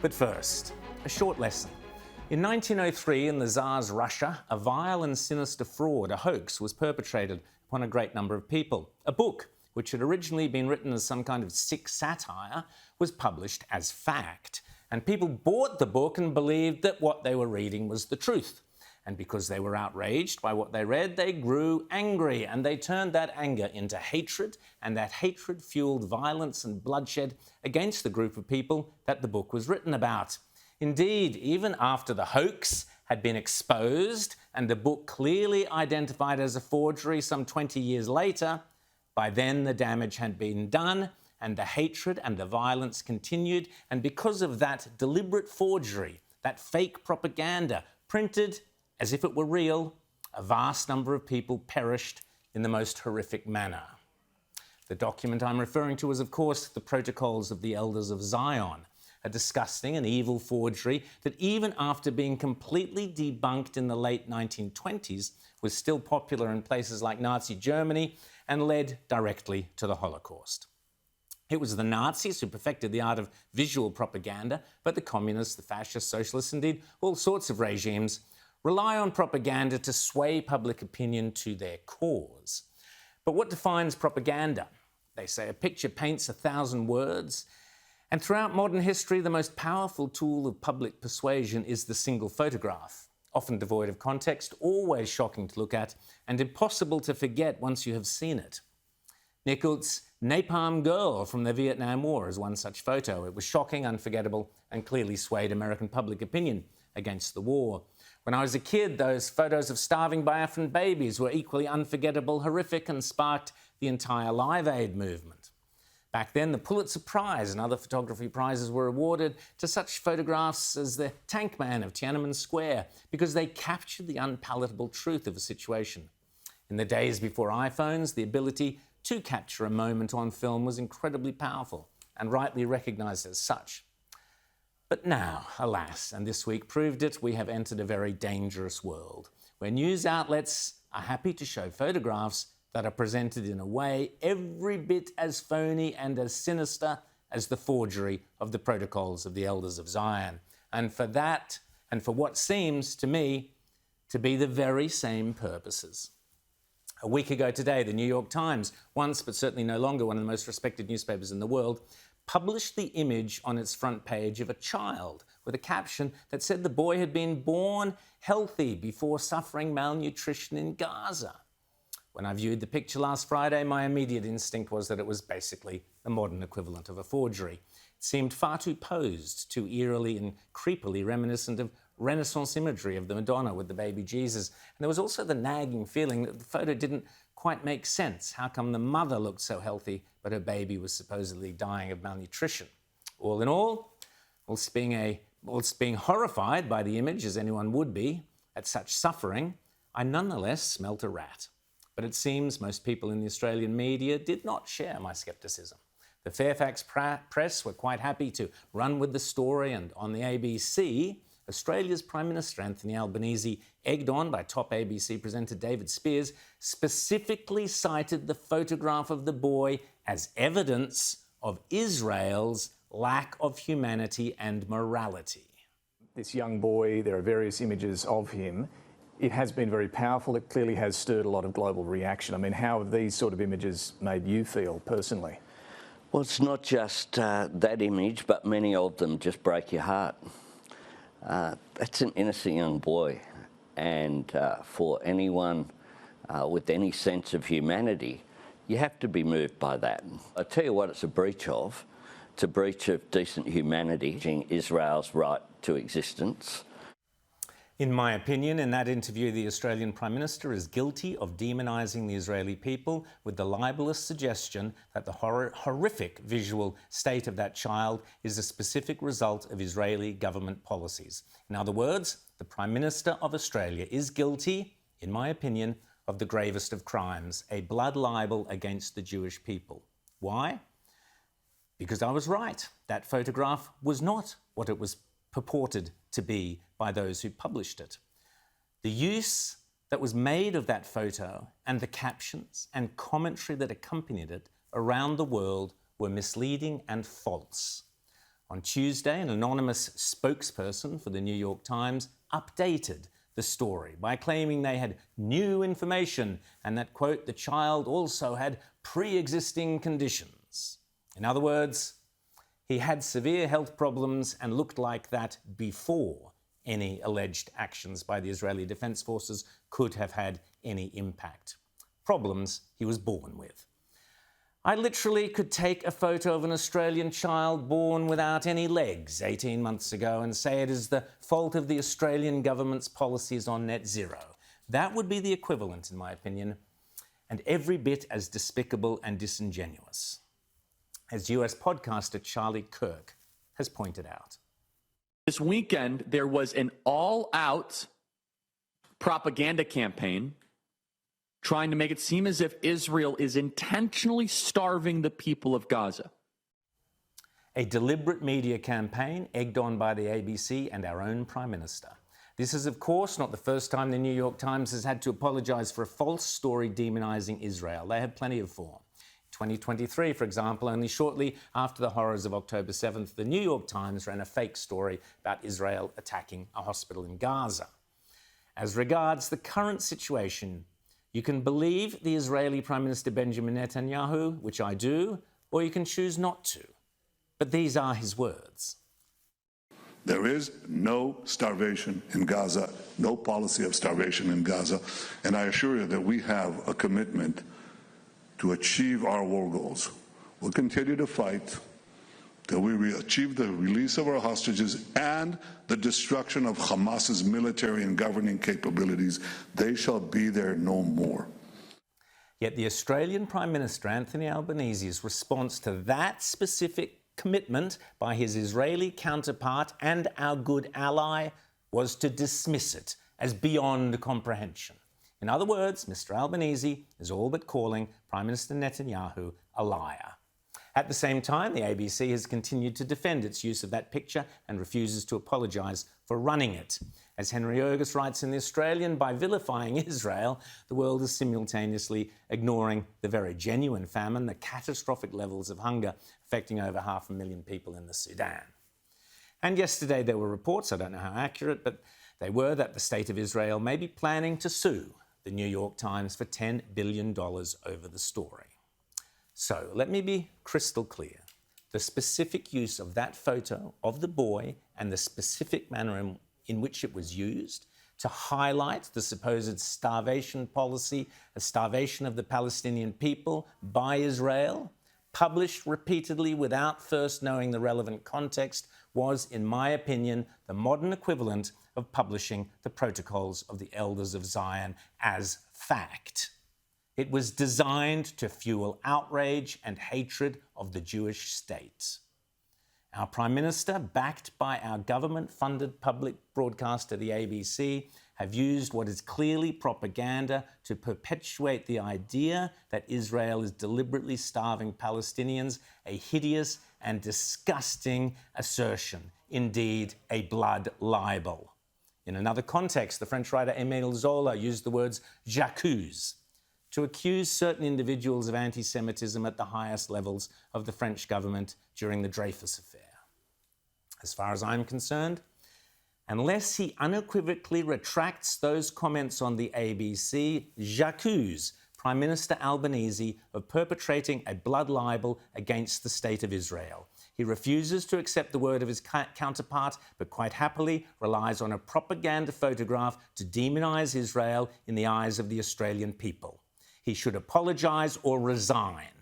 But first, a short lesson. In 1903, in the Tsar's Russia, a vile and sinister fraud, a hoax, was perpetrated upon a great number of people. A book, which had originally been written as some kind of sick satire, was published as fact. And people bought the book and believed that what they were reading was the truth. And because they were outraged by what they read, they grew angry, and they turned that anger into hatred, and that hatred fueled violence and bloodshed against the group of people that the book was written about. Indeed, even after the hoax had been exposed and the book clearly identified as a forgery some 20 years later, by then the damage had been done and the hatred and the violence continued. And because of that deliberate forgery, that fake propaganda printed as if it were real, a vast number of people perished in the most horrific manner. The document I'm referring to is, of course, the Protocols of the Elders of Zion, a disgusting and evil forgery that even after being completely debunked in the late 1920s was still popular in places like Nazi Germany and led directly to the Holocaust. It was the Nazis who perfected the art of visual propaganda, but the communists, the fascists, socialists, indeed all sorts of regimes rely on propaganda to sway public opinion to their cause. But what defines propaganda? They say a picture paints 1,000 words. And throughout modern history, the most powerful tool of public persuasion is the single photograph, often devoid of context, always shocking to look at, and impossible to forget once you have seen it. Nick Ut's Napalm Girl from the Vietnam War is one such photo. It was shocking, unforgettable, and clearly swayed American public opinion against the war. When I was a kid, those photos of starving Biafran babies were equally unforgettable, horrific, and sparked the entire Live Aid movement. Back then, the Pulitzer Prize and other photography prizes were awarded to such photographs as the Tank Man of Tiananmen Square because they captured the unpalatable truth of a situation. In the days before iPhones, the ability to capture a moment on film was incredibly powerful and rightly recognised as such. But now, alas, and this week proved it, we have entered a very dangerous world where news outlets are happy to show photographs that are presented in a way every bit as phony and as sinister as the forgery of the Protocols of the Elders of Zion. And for that, and for what seems to me to be the very same purposes. A week ago today, the New York Times, once but certainly no longer one of the most respected newspapers in the world, published the image on its front page of a child with a caption that said the boy had been born healthy before suffering malnutrition in Gaza. When I viewed the picture last Friday, my immediate instinct was that it was basically the modern equivalent of a forgery. It seemed far too posed, too eerily and creepily reminiscent of Renaissance imagery of the Madonna with the baby Jesus. And there was also the nagging feeling that the photo didn't quite make sense. How come the mother looked so healthy, but her baby was supposedly dying of malnutrition? All in all, whilst being horrified by the image, as anyone would be, at such suffering, I nonetheless smelt a rat. But it seems most people in the Australian media did not share my scepticism. The Fairfax press were quite happy to run with the story, and on the ABC, Australia's Prime Minister Anthony Albanese, egged on by top ABC presenter David Spears, specifically cited the photograph of the boy as evidence of Israel's lack of humanity and morality. This young boy, there are various images of him. It has been very powerful. It clearly has stirred a lot of global reaction. I mean, how have these sort of images made you feel personally? Well, it's not just that image, but many of them just break your heart. That's an innocent young boy, and for anyone with any sense of humanity, you have to be moved by that. I tell you what it's a breach of. It's a breach of decent humanity, Israel's right to existence. In my opinion, in that interview, the Australian Prime Minister is guilty of demonising the Israeli people with the libellous suggestion that the horrific visual state of that child is a specific result of Israeli government policies. In other words, the Prime Minister of Australia is guilty, in my opinion, of the gravest of crimes, a blood libel against the Jewish people. Why? Because I was right. That photograph was not what it was purported to be by those who published it. The use that was made of that photo and the captions and commentary that accompanied it around the world were misleading and false. On Tuesday, an anonymous spokesperson for the New York Times updated the story by claiming they had new information and that, quote, the child also had pre-existing conditions. In other words, he had severe health problems and looked like that before any alleged actions by the Israeli Defense Forces could have had any impact. Problems he was born with. I literally could take a photo of an Australian child born without any legs 18 months ago and say it is the fault of the Australian government's policies on net zero. That would be the equivalent, in my opinion, and every bit as despicable and disingenuous, as US podcaster Charlie Kirk has pointed out. This weekend, there was an all-out propaganda campaign trying to make it seem as if Israel is intentionally starving the people of Gaza. A deliberate media campaign egged on by the ABC and our own Prime Minister. This is, of course, not the first time the New York Times has had to apologise for a false story demonising Israel. They have plenty of form. 2023, for example, only shortly after the horrors of October 7th, the New York Times ran a fake story about Israel attacking a hospital in Gaza. As regards the current situation, you can believe the Israeli Prime Minister Benjamin Netanyahu, which I do, or you can choose not to. But these are his words. There is no starvation in Gaza, no policy of starvation in Gaza, and I assure you that we have a commitment to achieve our war goals. We'll continue to fight till we achieve the release of our hostages and the destruction of Hamas's military and governing capabilities. They shall be there no more. Yet the Australian Prime Minister Anthony Albanese's response to that specific commitment by his Israeli counterpart and our good ally was to dismiss it as beyond comprehension. In other words, Mr. Albanese is all but calling Prime Minister Netanyahu a liar. At the same time, the ABC has continued to defend its use of that picture and refuses to apologise for running it. As Henry Ergus writes in The Australian, by vilifying Israel, the world is simultaneously ignoring the very genuine famine, the catastrophic levels of hunger affecting over 500,000 people in the Sudan. And yesterday there were reports, I don't know how accurate, but they were, that the State of Israel may be planning to sue the New York Times for $10 billion over the story. So let me be crystal clear. The specific use of that photo of the boy and the specific manner in which it was used to highlight the supposed starvation policy, a starvation of the Palestinian people by Israel, published repeatedly without first knowing the relevant context, was, in my opinion, the modern equivalent of publishing the Protocols of the Elders of Zion as fact. It was designed to fuel outrage and hatred of the Jewish state. Our Prime Minister, backed by our government-funded public broadcaster, the ABC, have used what is clearly propaganda to perpetuate the idea that Israel is deliberately starving Palestinians, a hideous and disgusting assertion, indeed a blood libel. In another context, the French writer Émile Zola used the words j'accuse to accuse certain individuals of anti-Semitism at the highest levels of the French government during the Dreyfus affair. As far as I'm concerned, unless he unequivocally retracts those comments on the ABC, j'accuse Prime Minister Albanese of perpetrating a blood libel against the State of Israel. He refuses to accept the word of his counterpart, but quite happily relies on a propaganda photograph to demonise Israel in the eyes of the Australian people. He should apologise or resign.